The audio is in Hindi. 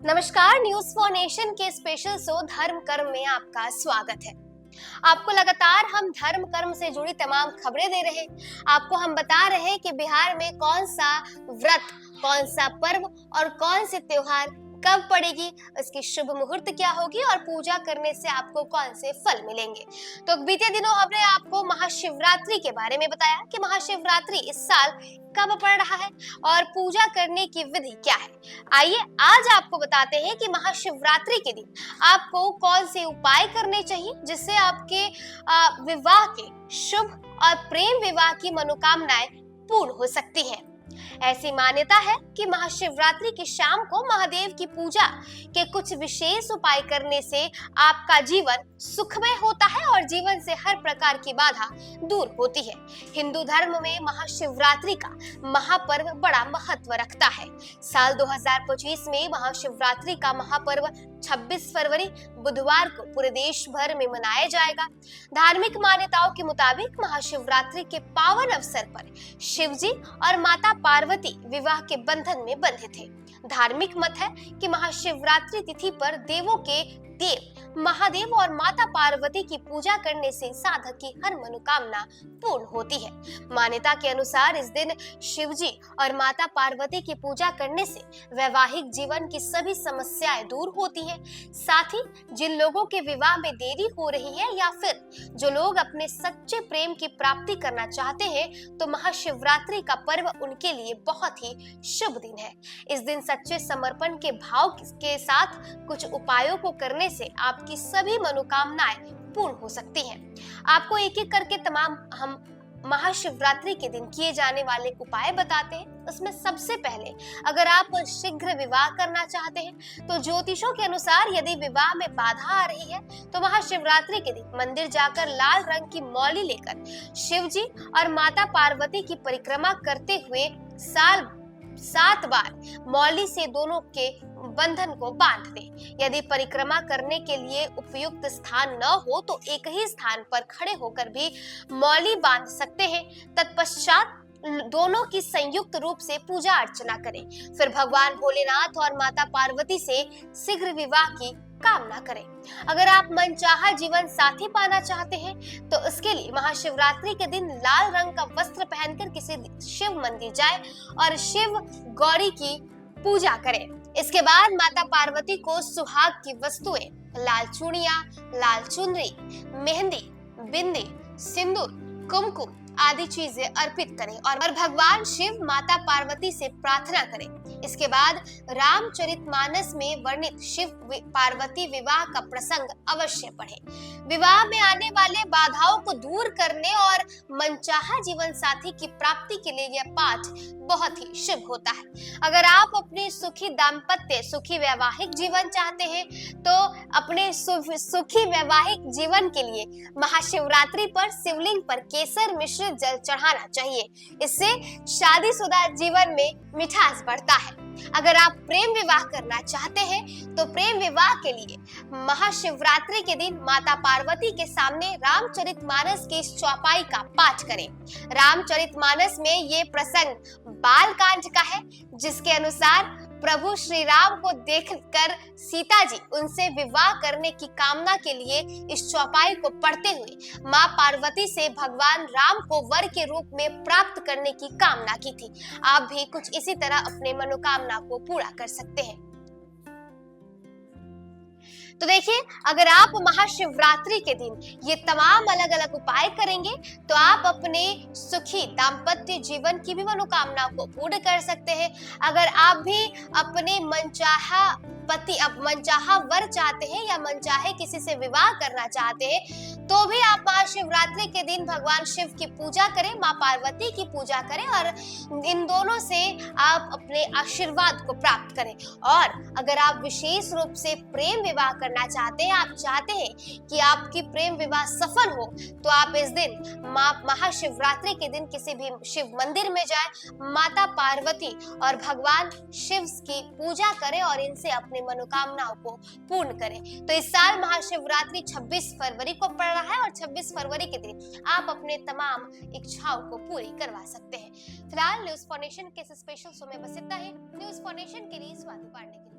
नमस्कार, न्यूज फॉर नेशन के स्पेशल शो धर्म कर्म में आपका स्वागत है। आपको लगातार हम धर्म कर्म से जुड़ी तमाम खबरें दे रहे हैं। आपको हम बता रहे हैं कि बिहार में कौन सा व्रत, कौन सा पर्व और कौन से त्योहार कब पड़ेगी, इसकी शुभ मुहूर्त क्या होगी और पूजा करने से आपको कौन से फल मिलेंगे। तो बीते दिनों हमने आपको महाशिवरात्रि के बारे में बताया कि महाशिवरात्रि इस साल कब पड़ रहा है और पूजा करने की विधि क्या है। आइए आज आपको बताते हैं कि महाशिवरात्रि के दिन आपको कौन से उपाय करने चाहिए जिससे आपके विवाह के शुभ और प्रेम विवाह की मनोकामनाएं पूर्ण हो सकती हैं। ऐसी मान्यता है कि महाशिवरात्रि की शाम को महादेव की पूजा के कुछ विशेष उपाय करने से आपका जीवन सुखमय होता है और जीवन से हर प्रकार की बाधा दूर होती है। हिंदू धर्म में महाशिवरात्रि का महापर्व बड़ा महत्व रखता है। साल 2025 में महाशिवरात्रि का महापर्व 26 फरवरी बुधवार को पूरे देश भर में मनाया जाएगा। धार्मिक मान्यताओं के मुताबिक महाशिवरात्रि के पावन अवसर पर शिव जी और माता पार्वती विवाह के बंधन में बंधे थे। धार्मिक मत है कि महाशिवरात्रि तिथि पर देवों के देव महादेव और माता पार्वती की पूजा करने से साधक की हर मनोकामना पूर्ण होती है। मान्यता के अनुसार इस दिन शिव जी और माता पार्वती की पूजा करने से वैवाहिक जीवन की सभी समस्याएं दूर होती है। साथ ही जिन लोगों के विवाह में देरी हो रही है या फिर जो लोग अपने सच्चे प्रेम की प्राप्ति करना चाहते हैं, तो महाशिवरात्रि का पर्व उनके लिए बहुत ही शुभ दिन है। इस दिन सच्चे समर्पण के भाव के साथ कुछ उपायों को करने से आपकी सभी मनोकामनाएं पूर्ण हो सकती हैं। आपको एक एक करके तमाम हम महाशिवरात्रि के दिन किए जाने वाले उपाय बताते हैं। उसमें सबसे पहले, अगर आप शीघ्र विवाह करना चाहते हैं तो ज्योतिषों के अनुसार यदि विवाह में बाधा आ रही है तो महाशिवरात्रि के दिन मंदिर जाकर लाल रंग की मौली लेकर शिव जी और माता पार्वती की परिक्रमा करते हुए साल 7 बार मौली से दोनों के बंधन को बांध दे। यदि परिक्रमा करने के लिए उपयुक्त स्थान न हो तो एक ही स्थान पर खड़े होकर भी मौली बांध सकते हैं। तत्पश्चात दोनों की संयुक्त रूप से पूजा अर्चना करें। फिर भगवान भोलेनाथ और माता पार्वती से शीघ्र विवाह की कामना करें। अगर आप मनचाहा जीवन साथी पाना चाहते हैं तो इसके लिए महाशिवरात्रि के दिन लाल रंग का वस्त्र पहनकर किसी शिव मंदिर जाएं और शिव गौरी की पूजा करें। इसके बाद माता पार्वती को सुहाग की वस्तुएं, लाल चूड़ियां, लाल चुनरी, मेहंदी, बिंदी, सिंदूर, कुमकुम आदि चीजें अर्पित करें और भगवान शिव माता पार्वती से प्रार्थना करें। इसके बाद रामचरितमानस में वर्णित शिव पार्वती विवाह का प्रसंग अवश्य पढ़ें। विवाह में आने वाले बाधाओं को दूर करने और मनचाहा जीवन साथी की प्राप्ति के लिए यह पाठ बहुत ही शुभ होता है। अगर आप अपने सुखी दाम्पत्य, सुखी वैवाहिक जीवन चाहते हैं तो अपने सुखी वैवाहिक जीवन के लिए महाशिवरात्रि पर शिवलिंग पर केसर मिश्रित जल चढ़ाना चाहिए। इससे शादीशुदा जीवन में मिठास बढ़ता है। अगर आप प्रेम विवाह करना चाहते हैं तो प्रेम विवाह के लिए महाशिवरात्रि के दिन माता पार्वती के सामने रामचरितमानस की इस चौपाई का पाठ करें। रामचरितमानस में ये प्रसंग बालकांड का है, जिसके अनुसार प्रभु श्री राम को देखकर सीता जी उनसे विवाह करने की कामना के लिए इस चौपाई को पढ़ते हुए मां पार्वती से भगवान राम को वर के रूप में प्राप्त करने की कामना की थी। आप भी कुछ इसी तरह अपने मनोकामना को पूरा कर सकते हैं। तो देखिए, अगर आप महाशिवरात्रि के दिन ये तमाम अलग अलग उपाय करेंगे तो आप अपने सुखी दाम्पत्य जीवन की भी मनोकामना को पूर्ण कर सकते हैं। अगर आप भी अपने मनचाहा पति, अब मनचाहा वर चाहते हैं या मनचाहे किसी से विवाह करना चाहते हैं तो भी आप महाशिवरात्रि के दिन भगवान शिव की पूजा करें, मां पार्वती की पूजा करें और इन दोनों से आप अपने आशीर्वाद को प्राप्त करें। और अगर आप विशेष रूप से प्रेम विवाह करना चाहते हैं, आप चाहते हैं कि आपकी प्रेम विवाह सफल हो, तो आप इस दिन महाशिवरात्रि के दिन किसी भी शिव मंदिर में जाएं, माता पार्वती और भगवान शिव की पूजा करें और इनसे अपने मनोकामनाओं को पूर्ण करें। तो इस साल महाशिवरात्रि 26 फरवरी को पड़ रहा है और 26 फरवरी के दिन आप अपने तमाम इच्छाओं को पूरी करवा सकते हैं। फिलहाल न्यूज फॉर नेशन के इस स्पेशल शो में बस इतना ही। न्यूज फॉर नेशन के लिए स्वाति पांडे।